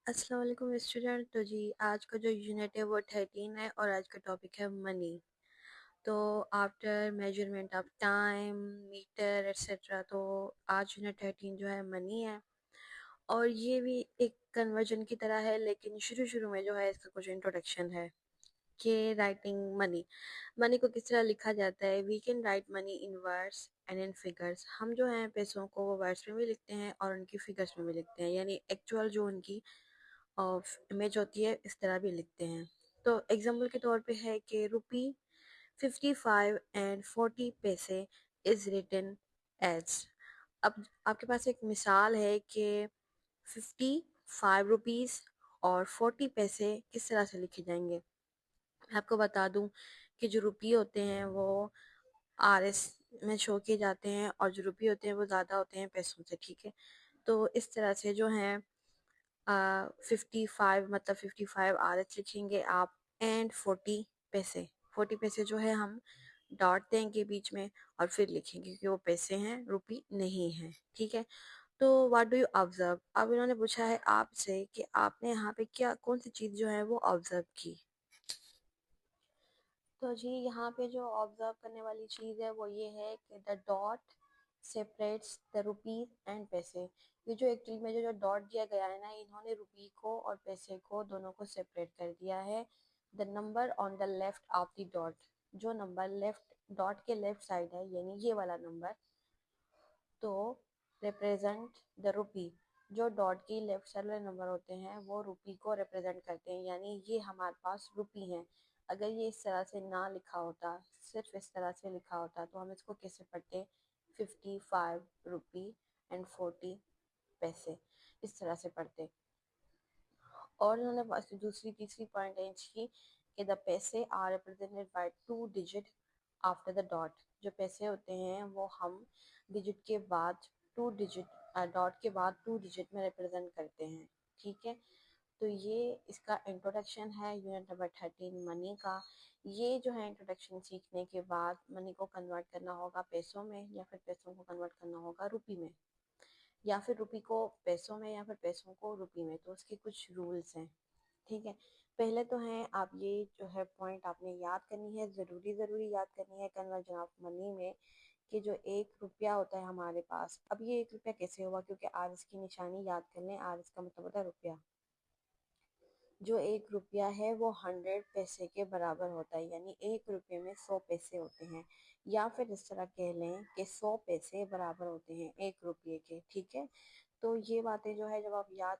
अस्सलाम वालेकुम स्टूडेंट। तो जी आज का जो यूनिट है वो 13 है और आज का टॉपिक है मनी। तो after measurement of time meter etcetera, तो आज यूनिट 13 जो है मनी है। और ये भी एक कन्वर्जन की तरह है, लेकिन शुरू शुरू में जो है इसका कुछ इंट्रोडक्शन है कि राइटिंग मनी, मनी को किस तरह लिखा जाता है। We can write money in words and in figures. हम जो हैं पैसों को वो वर्ड्स में भी लिखते हैं और उनकी फिगर्स में भी लिखते हैं, यानी एक्चुअल जो उनकी इमेज होती है इस तरह भी लिखते हैं। तो एग्जाम्पल के तौर पे है कि रुपी 55 and 40 पैसे इज रिटन एज। अब आपके पास एक मिसाल है कि 55 रुपीज़ और 40 पैसे किस तरह से लिखे जाएंगे। मैं आपको बता दूं कि जो रुपये होते हैं वो RS में शो किए जाते हैं और जो रुपये होते हैं वो ज़्यादा होते हैं पैसों से, ठीक है। तो इस तरह से जो है 55 मतलब 55 RS लिखेंगे आप, एंड 40 पैसे, 40 पैसे जो है हम डॉट देंगे बीच में और फिर लिखेंगे क्योंकि वो पैसे हैं, रुपी नहीं है, ठीक है। तो व्हाट डू यू ऑब्जर्व, अब इन्होंने पूछा है आपसे कि आपने यहाँ पे क्या कौन सी चीज़ जो है वो ऑब्जर्व की। तो जी यहाँ पे जो ऑब्जर्व करने वाली चीज़ है वो ये है कि the dot separates the rupees and पैसे। ये जो एक्चुअली में जो डॉट दिया गया है ना, इन्होंने रुपी को और पैसे को दोनों को सेपरेट कर दिया है। The number on the left of the dot, जो नंबर लेफ्ट डॉट के लेफ्ट साइड है यानी ये वाला नंबर, तो रिप्रेजेंट द रुपी। जो डॉट की लेफ्ट साइड वाले नंबर होते हैं वो रुपी को रिप्रेजेंट करते हैं, यानी ये हमारे पास रुपी हैं। अगर ये इस तरह से ना लिखा होता, सिर्फ इस तरह से लिखा होता, तो हम इसको कैसे पढ़ते, 55 रुपी एंड 40 पैसे, इस तरह से पढ़ते। और उन्होंने दूसरी तीसरी पॉइंट की कि द पैसे are represented by 2 digit after the dot. जो पैसे होते हैं वो हम डिजिट के बाद 2 डिजिट, डॉट के बाद 2 डिजिट में रिप्रेजेंट करते हैं, ठीक है। तो ये इसका इंट्रोडक्शन है यूनिट नंबर 13 मनी का। ये जो है इंट्रोडक्शन सीखने के बाद मनी को कन्वर्ट करना होगा पैसों में, या फिर पैसों को कन्वर्ट करना होगा रुपी में, या फिर रुपी को पैसों में, या फिर पैसों को रुपी में। तो उसके कुछ रूल्स हैं, ठीक है। पहले तो है आप ये जो है पॉइंट आपने याद करनी है, ज़रूरी ज़रूरी याद करनी है कन्वर्जन ऑफ मनी में, कि जो 1 रुपया होता है हमारे पास, अब ये 1 रुपया कैसे हुआ, क्योंकि आज इसकी निशानी याद कर लें, आज इसका मतलब होता है रुपया। जो 1 रुपया है वो 100 पैसे के बराबर होता है, यानी 1 रुपये में 100 पैसे होते हैं। या फिर इस तरह कह लें कि 100 पैसे बराबर होते हैं 1 रुपये के, ठीक है। तो ये बातें जो है जब आप याद